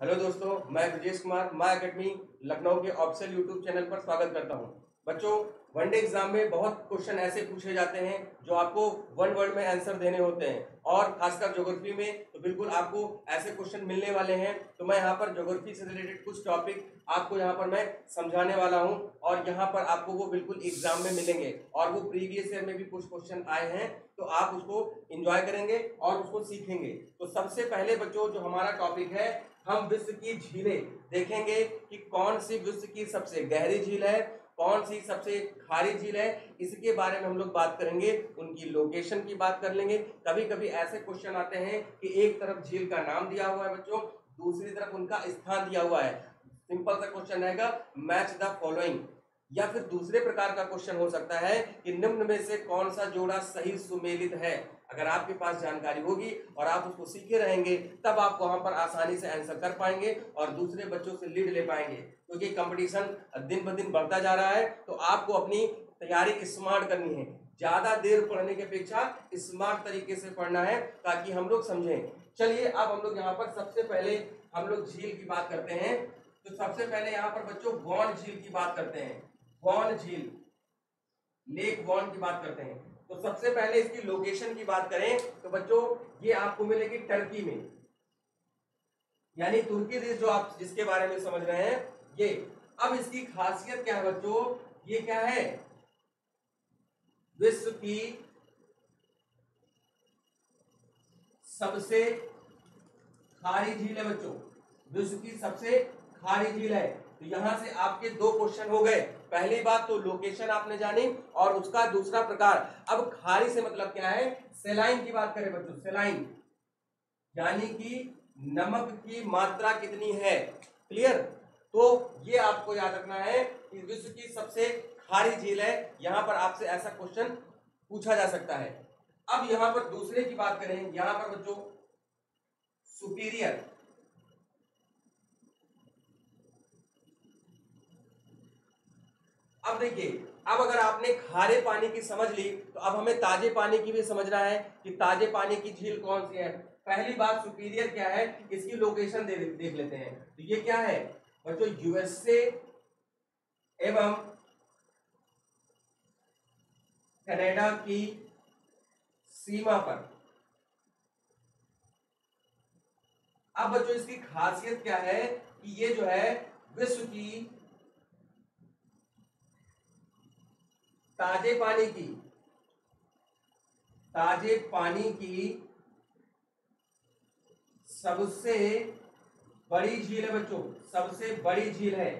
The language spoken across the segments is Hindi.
हेलो दोस्तों, मैं ब्रजेश कुमार माय अकेडमी लखनऊ के ऑफिशियल यूट्यूब चैनल पर स्वागत करता हूं। बच्चों, वनडे एग्जाम में बहुत क्वेश्चन ऐसे पूछे जाते हैं जो आपको वन वर्ड में आंसर देने होते हैं और खासकर ज्योग्राफी में तो बिल्कुल आपको ऐसे क्वेश्चन मिलने वाले हैं। तो मैं यहाँ पर ज्योग्राफी से रिलेटेड कुछ टॉपिक आपको यहाँ पर मैं समझाने वाला हूँ और यहाँ पर आपको वो बिल्कुल एग्जाम में मिलेंगे और वो प्रीवियस ईयर में भी कुछ क्वेश्चन आए हैं, तो आप उसको एंजॉय करेंगे और उसको सीखेंगे। तो सबसे पहले बच्चों जो हमारा टॉपिक है, हम विश्व की झीलें देखेंगे कि कौन सी विश्व की सबसे गहरी झील है, कौन सी सबसे खारी झील है, इसके बारे में हम लोग बात करेंगे। उनकी लोकेशन की बात कर लेंगे। कभी कभी ऐसे क्वेश्चन आते हैं कि एक तरफ झील का नाम दिया हुआ है बच्चों, दूसरी तरफ उनका स्थान दिया हुआ है। सिंपल सा क्वेश्चन रहेगा, मैच द फॉलोइंग। या फिर दूसरे प्रकार का क्वेश्चन हो सकता है कि निम्न में से कौन सा जोड़ा सही सुमेलित है। अगर आपके पास जानकारी होगी और आप उसको सीखे रहेंगे तब आप वहां पर आसानी से आंसर कर पाएंगे और दूसरे बच्चों से लीड ले पाएंगे, क्योंकि कंपटीशन दिन ब दिन बढ़ता जा रहा है। तो आपको अपनी तैयारी स्मार्ट करनी है, ज्यादा देर पढ़ने की अपेक्षा स्मार्ट तरीके से पढ़ना है ताकि हम लोग समझें। चलिए अब हम लोग यहाँ पर सबसे पहले हम लोग झील की बात करते हैं। तो सबसे पहले यहाँ पर बच्चों वॉन झील की बात करते हैं। वॉन झील, लेक वॉन की बात करते हैं। तो सबसे पहले इसकी लोकेशन की बात करें तो बच्चों ये आपको मिलेगी टर्की में, यानी तुर्की देश जो आप जिसके बारे में समझ रहे हैं ये। अब इसकी खासियत क्या है बच्चों, ये क्या है, विश्व की सबसे खारी झील है बच्चों, विश्व की सबसे खारी झील है। तो यहां से आपके दो क्वेश्चन हो गए। पहली बात तो लोकेशन आपने जानी और उसका दूसरा प्रकार। अब खारी से मतलब क्या है, सेलाइन की बात करें बच्चों, सेलाइन यानी कि नमक की मात्रा कितनी है। क्लियर। तो ये आपको याद रखना है कि विश्व की सबसे खारी झील है। यहां पर आपसे ऐसा क्वेश्चन पूछा जा सकता है। अब यहां पर दूसरे की बात करें, यहां पर बच्चों सुपीरियर। अब देखिए, अब अगर आपने खारे पानी की समझ ली तो अब हमें ताजे पानी की भी समझना है कि ताजे पानी की झील कौन सी है। पहली बात सुपीरियर क्या है, इसकी लोकेशन देख लेते हैं। तो ये क्या है बच्चों, यूएसए एवं कनाडा की सीमा पर। अब बच्चों इसकी खासियत क्या है कि ये जो है विश्व की ताजे पानी की सबसे बड़ी झील है बच्चों, सबसे बड़ी झील है।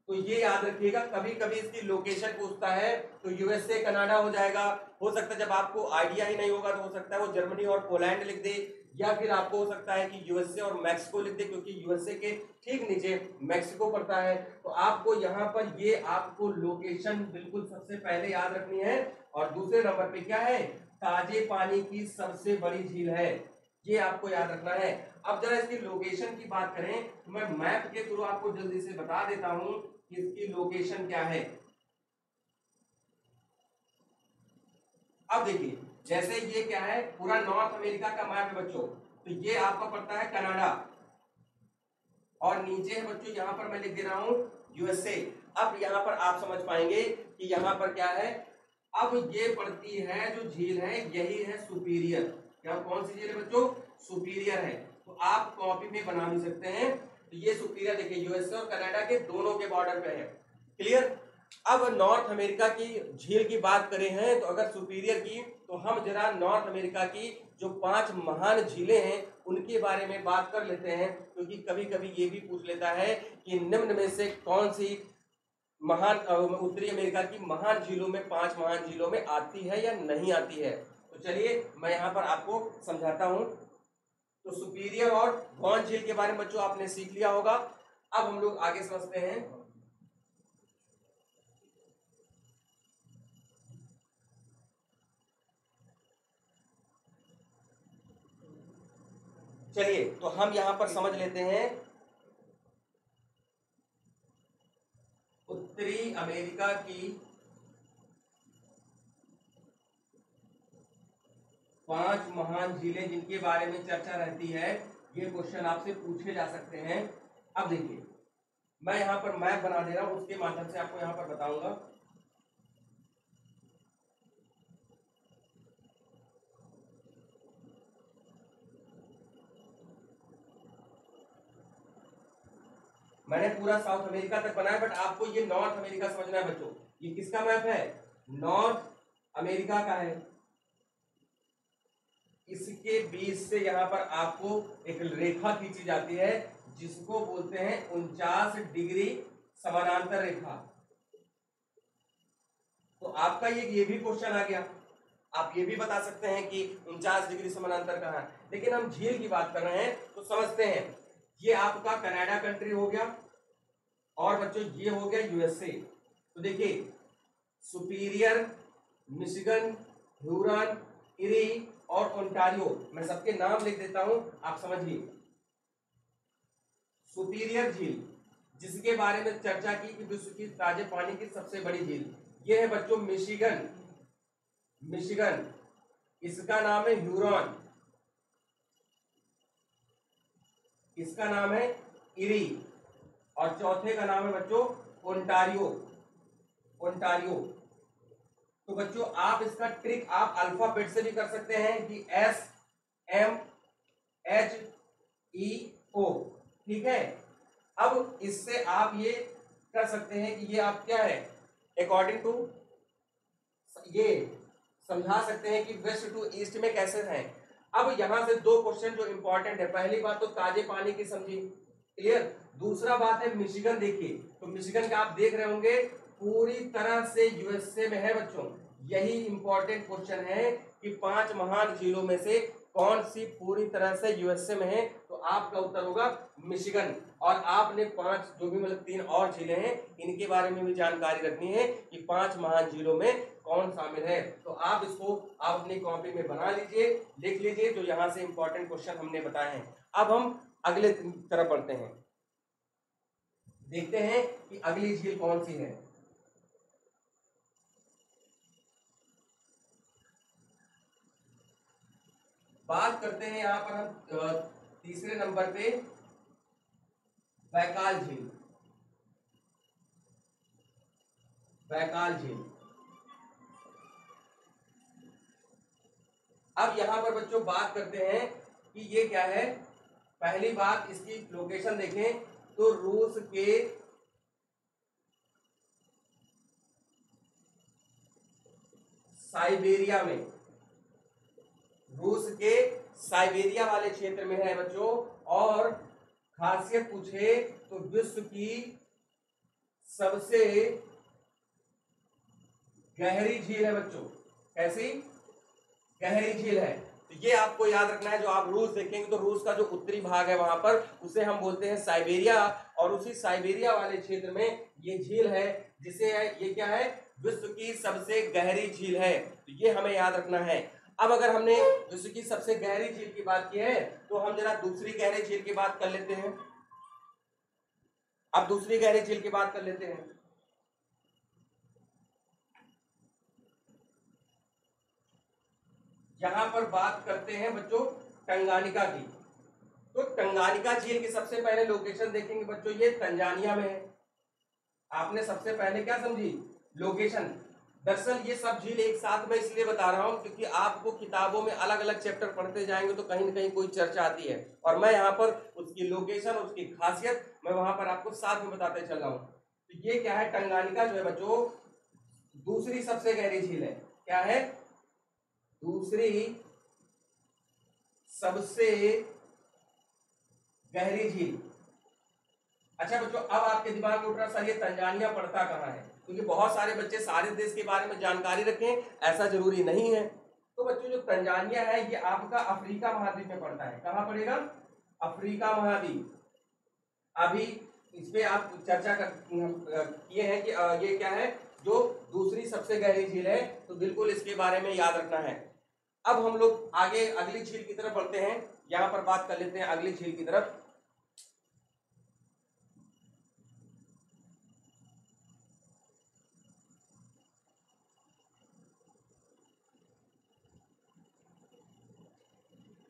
तो ये याद रखिएगा, कभी कभी इसकी लोकेशन पूछता है तो यूएसए कनाडा हो जाएगा। हो सकता है जब आपको आइडिया ही नहीं होगा तो हो सकता है वो जर्मनी और पोलैंड लिख दे, या फिर आपको हो सकता है कि यूएसए और मैक्सिको लिख दे, क्योंकि यूएसए के ठीक नीचे मैक्सिको पड़ता है। तो आपको यहाँ पर ये आपको लोकेशन बिल्कुल सबसे पहले याद रखनी है। और दूसरे नंबर पे क्या है, ताजे पानी की सबसे बड़ी झील है, ये आपको याद रखना है। अब जरा इसकी लोकेशन की बात करें तो मैं मैप के थ्रू आपको जल्दी से बता देता हूं कि इसकी लोकेशन क्या है। अब देखिए, जैसे ये क्या है, पूरा नॉर्थ अमेरिका का मैप है बच्चों। तो ये आपका पड़ता है कनाडा और नीचे है बच्चों, यहां पर मैं लिख दे रहा हूं यूएसए। अब यहां पर आप समझ पाएंगे कि यहां पर क्या है। अब ये पड़ती है जो झील है, यही है सुपीरियर। क्या कौन सी झील है बच्चों, सुपीरियर है। तो आप कॉपी में बना भी सकते हैं। तो ये सुपीरियर देखिए यूएसए और कनाडा के दोनों के बॉर्डर पे है। क्लियर। अब नॉर्थ अमेरिका की झील की बात करें हैं तो अगर सुपीरियर की, तो हम जरा नॉर्थ अमेरिका की जो 5 महान झीलें हैं उनके बारे में बात कर लेते हैं, क्योंकि कभी कभी ये भी पूछ लेता है कि निम्न में से कौन सी महान उत्तरी अमेरिका की महान झीलों में 5 महान झीलों में आती है या नहीं आती है। तो चलिए मैं यहाँ पर आपको समझाता हूँ। तो सुपीरियर और वॉन झील के बारे में बच्चों आपने सीख लिया होगा। अब हम लोग आगे समझते हैं। चलिए तो हम यहां पर समझ लेते हैं उत्तरी अमेरिका की 5 महान झीलें जिनके बारे में चर्चा रहती है। ये क्वेश्चन आपसे पूछे जा सकते हैं। अब देखिए मैं यहाँ पर मैप बना दे रहा हूँ, उसके माध्यम से आपको यहाँ पर बताऊंगा। मैंने पूरा साउथ अमेरिका तक बनाया, बट आपको ये नॉर्थ अमेरिका समझना है बच्चों। ये किसका मैप है? नॉर्थ अमेरिका का है। इसके बीच से यहां पर आपको एक रेखा खींची जाती है जिसको बोलते हैं 49 डिग्री समानांतर रेखा। तो आपका ये भी क्वेश्चन आ गया। आप ये भी बता सकते हैं कि 49 डिग्री समानांतर कहाँ है। लेकिन हम झील की बात कर रहे हैं तो समझते हैं। ये आपका कनाडा कंट्री हो गया और बच्चों ये हो गया यूएसए। तो देखिए सुपीरियर, मिशिगन, ह्यूरन, इरी और ओंटारियो, मैं सबके नाम लिख देता हूं, आप समझिए। सुपीरियर झील, जिसके बारे में चर्चा की कि विश्व की ताजे पानी की सबसे बड़ी झील, ये है बच्चों मिशिगन। मिशिगन, इसका नाम है ह्यूरन, इसका नाम है इरी और चौथे का नाम है बच्चों ओंटारियो। ओंटारियो। तो बच्चों आप इसका ट्रिक आप अल्फाबेट से भी कर सकते हैं कि SMHEO, ठीक है। अब इससे आप ये कर सकते हैं कि ये आप क्या है अकॉर्डिंग टू ये समझा सकते हैं कि वेस्ट टू ईस्ट में कैसे हैं। अब यहां से दो क्वेश्चन जो इंपॉर्टेंट है, पहली बात तो ताजे पानी की समझी, क्लियर। दूसरा बात है मिशिगन। देखिए तो मिशिगन का आप देख रहे होंगे पूरी तरह से यूएसए में है बच्चों। यही इंपॉर्टेंट क्वेश्चन है कि 5 महान झीलों में से कौन सी पूरी तरह से यूएसए में है, तो आपका उत्तर होगा मिशिगन। और आपने 5 जो भी मतलब 3 और झीलें हैं इनके बारे में भी जानकारी रखनी है कि 5 महान झीलों में कौन शामिल है। तो आप इसको आप अपनी कॉपी में बना लीजिए, लिख लीजिए जो यहां से इंपॉर्टेंट क्वेश्चन हमने बताए हैं। अब हम अगले तरफ बढ़ते हैं, देखते हैं कि अगली झील कौन सी है। बात करते हैं यहां पर हम तीसरे नंबर पे बैकाल झील। बैकाल झील। अब यहां पर बच्चों बात करते हैं कि ये क्या है। पहली बात इसकी लोकेशन देखें तो रूस के साइबेरिया में, रूस के साइबेरिया वाले क्षेत्र में है बच्चों। और खासियत पूछे तो विश्व की सबसे गहरी झील है बच्चों। कैसी गहरी झील है, तो ये आपको याद रखना है। जो आप रूस देखेंगे तो रूस का जो उत्तरी भाग है वहां पर उसे हम बोलते हैं साइबेरिया, और उसी साइबेरिया वाले क्षेत्र में ये झील है जिसे ये क्या है विश्व की सबसे गहरी झील है। तो ये हमें याद रखना है। अब अगर हमने विश्व की सबसे गहरी झील की बात की है तो हम जरा दूसरी गहरी झील की बात कर लेते हैं। अब दूसरी गहरी झील की बात कर लेते हैं। यहां पर बात करते हैं बच्चों टंगानिका की। तो टंगानिका झील की सबसे पहले लोकेशन देखेंगे बच्चों, ये तंजानिया में है। आपने सबसे पहले क्या समझी लोकेशन। दरअसल ये सब झील एक साथ में इसलिए बता रहा हूं क्योंकि आपको किताबों में अलग अलग चैप्टर पढ़ते जाएंगे तो कहीं ना कहीं कोई चर्चा आती है, और मैं यहाँ पर उसकी लोकेशन उसकी खासियत मैं वहां पर आपको साथ में बताते चल रहा हूँ। तो ये क्या है टंगानिका जो है बच्चों दूसरी सबसे गहरी झील है। क्या है दूसरी सबसे गहरी झील। अच्छा बच्चों अब आपके दिमाग में उठ रहा सर ये तंजानिया पड़ता कहाँ है, क्योंकि बहुत सारे बच्चे सारे देश के बारे में जानकारी रखें ऐसा जरूरी नहीं है। तो बच्चों जो तंजानिया है ये आपका अफ्रीका महाद्वीप में पड़ता है। कहाँ पड़ेगा अफ्रीका महाद्वीप। अभी इस पे आप चर्चा किए हैं कि ये क्या है जो दूसरी सबसे गहरी झील है, तो बिल्कुल इसके बारे में याद रखना है। अब हम लोग आगे अगली झील की तरफ बढ़ते हैं। यहां पर बात कर लेते हैं अगली झील की तरफ।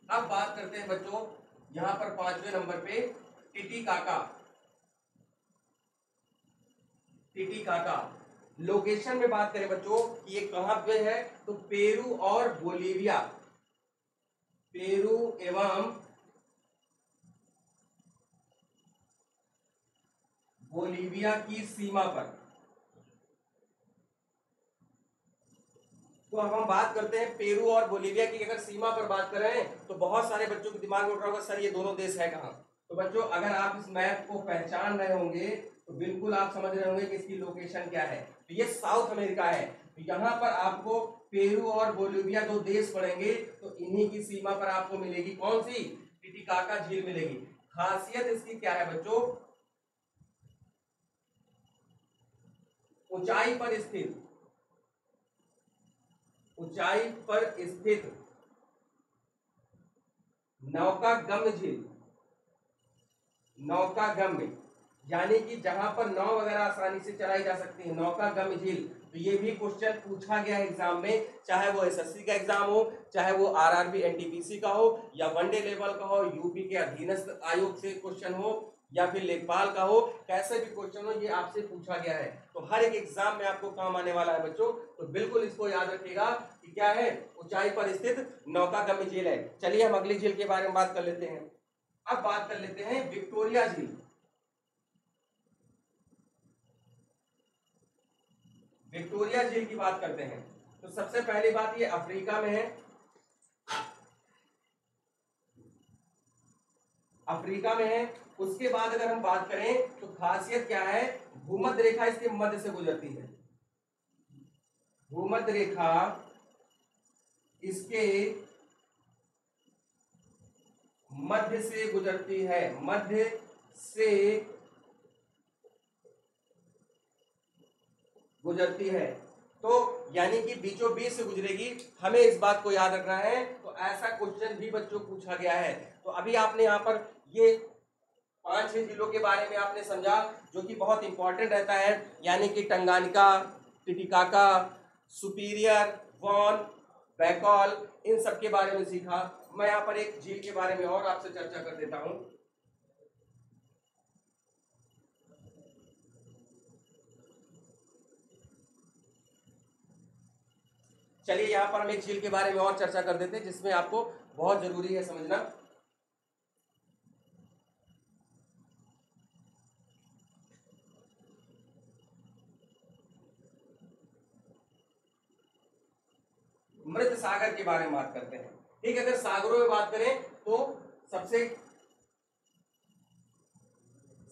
अब बात करते हैं बच्चों यहाँ पर 5वें नंबर पे टिटिकाका। टिटिकाका लोकेशन में बात करें बच्चों कि ये कहां पे है, तो पेरू और बोलीविया, पेरू एवं बोलीविया की सीमा पर। तो अब हम बात करते हैं पेरू और बोलीविया की। अगर सीमा पर बात करें तो बहुत सारे बच्चों के दिमाग में उठ रहा होगा सर ये दोनों देश है कहाँ। तो बच्चों अगर आप इस मैप को पहचान रहे होंगे तो बिल्कुल आप समझ रहे होंगे कि इसकी लोकेशन क्या है। तो ये साउथ अमेरिका है। तो यहाँ पर आपको पेरू और बोलीविया दो देश पड़ेंगे, तो इन्हीं की सीमा पर आपको मिलेगी कौन सी, टिटिकाका झील मिलेगी। खासियत इसकी क्या है बच्चों, ऊंचाई पर स्थित, ऊंचाई पर स्थित नौकागम्य झील। नौकागम्य यानी कि जहां पर नाव वगैरह आसानी से चलाई जा सकती है, नौकागम्य झील। तो ये भी क्वेश्चन पूछा गया है एग्जाम में, चाहे वो एसएससी का एग्जाम हो, चाहे वो आरआरबी एनटीपीसी का हो, या वनडे लेवल का हो, यूपी के अधीनस्थ आयोग से क्वेश्चन हो, या फिर लेखपाल का हो, कैसे भी क्वेश्चन हो ये आपसे पूछा गया है। तो हर एक एग्जाम में आपको काम आने वाला है बच्चों। तो बिल्कुल इसको याद रखिएगा कि क्या है, ऊंचाई पर स्थित नौकागम्य झील है। चलिए हम अगली झील के बारे में बात कर लेते हैं। अब बात कर लेते हैं विक्टोरिया झील। विक्टोरिया झील की बात करते हैं। तो सबसे पहली बात ये अफ्रीका में है, अफ्रीका में है। उसके बाद अगर हम बात करें तो खासियत क्या है, भूमध्य रेखा इसके मध्य से गुजरती है। भूमध्य रेखा इसके मध्य से गुजरती है, मध्य से गुजरती है। तो यानी कि बीचों बीच से गुजरेगी, हमें इस बात को याद रखना है। तो ऐसा क्वेश्चन भी बच्चों पूछा गया है। तो अभी आपने यहाँ पर ये 5-6 जिलों के बारे में आपने समझा जो कि बहुत इंपॉर्टेंट रहता है, यानी कि Tanganyika, Titicaca, Superior, Van, Baikal, इन सब के बारे में सीखा। मैं यहाँ पर एक झील के बारे में और आपसे चर्चा कर देता हूँ। चलिए यहाँ पर हम एक झील के बारे में और चर्चा कर देते हैं जिसमें आपको बहुत जरूरी है समझना। मृत सागर के बारे में बात करते हैं। ठीक है, अगर सागरों में बात करें तो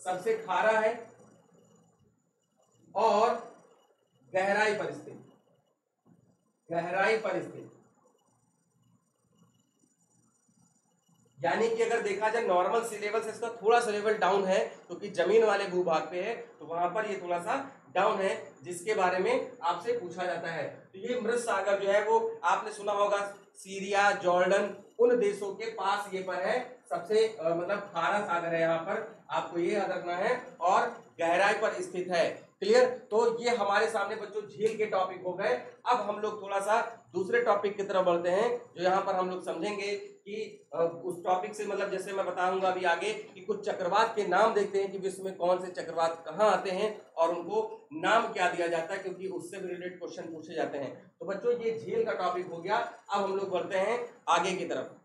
सबसे खारा है और गहराई पर स्थित, गहराई पर स्थित। यानी कि अगर देखा जाए नॉर्मल सी लेवल से इसका थोड़ा सा लेवल डाउन है, क्योंकि जमीन वाले भूभाग पे है तो वहां पर ये थोड़ा सा डाउन है, जिसके बारे में आपसे पूछा जाता है। तो ये मृत सागर जो है वो आपने सुना होगा, सीरिया, जॉर्डन, उन देशों के पास ये पर है। सबसे मतलब खारा सागर है यहाँ पर, आपको ये याद रखना है, और गहराई पर स्थित है। क्लियर। तो ये हमारे सामने बच्चों झील के टॉपिक हो गए। अब हम लोग थोड़ा सा दूसरे टॉपिक की तरफ बढ़ते हैं, जो यहाँ पर हम लोग समझेंगे कि उस टॉपिक से मतलब जैसे मैं बताऊंगा अभी आगे कि कुछ चक्रवात के नाम देखते हैं कि विश्व में कौन से चक्रवात कहाँ आते हैं और उनको नाम क्या दिया जाता है, क्योंकि उससे भी रिलेटेड क्वेश्चन पूछे जाते हैं। तो बच्चों ये झील का टॉपिक हो गया। अब हम लोग बढ़ते हैं आगे की तरफ।